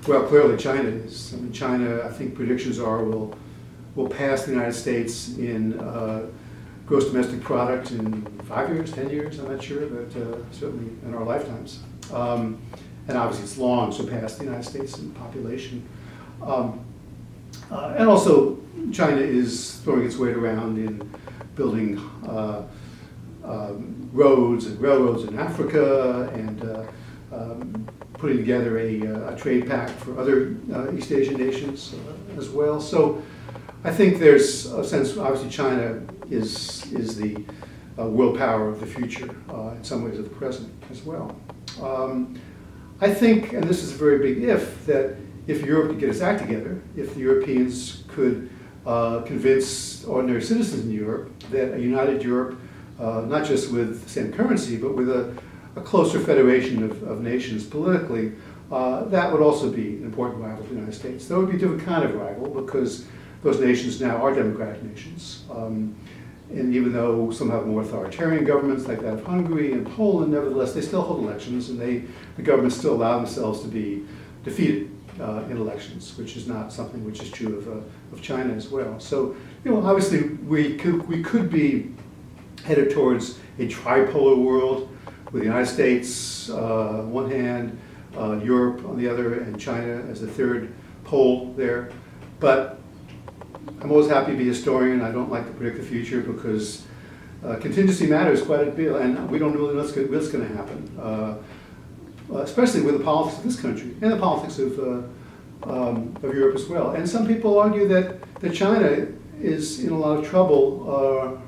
Well, clearly China is. I mean, China, I think predictions are, will pass the United States in gross domestic product in 5 years, 10 years, I'm not sure, but certainly in our lifetimes. And obviously it's long surpassed the United States in population. And also China is throwing its weight around in building roads and railroads in Africa, and putting together a trade pact for other East Asian nations as well. So I think there's a sense, obviously China is the world power of the future, in some ways of the present as well. I think, and this is a very big if, that if Europe could get its act together, if the Europeans could convince ordinary citizens in Europe that a united Europe, not just with the same currency, but with a closer federation of nations politically, that would also be an important rival to the United States. That would be a different kind of rival because those nations now are democratic nations. And even though some have more authoritarian governments like that of Hungary and Poland, nevertheless, they still hold elections, and the governments still allow themselves to be defeated in elections, which is not something which is true of China as well. So, obviously we could be headed towards a tripolar world with the United States on one hand, Europe on the other, and China as the third pole there. But I'm always happy to be a historian. I don't like to predict the future because contingency matters quite a bit, and we don't really know what's going to happen, especially with the politics of this country and the politics of Europe as well. And some people argue that China is in a lot of trouble,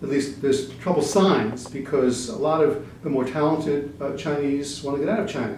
at least there's trouble signs, because a lot of the more talented Chinese want to get out of China.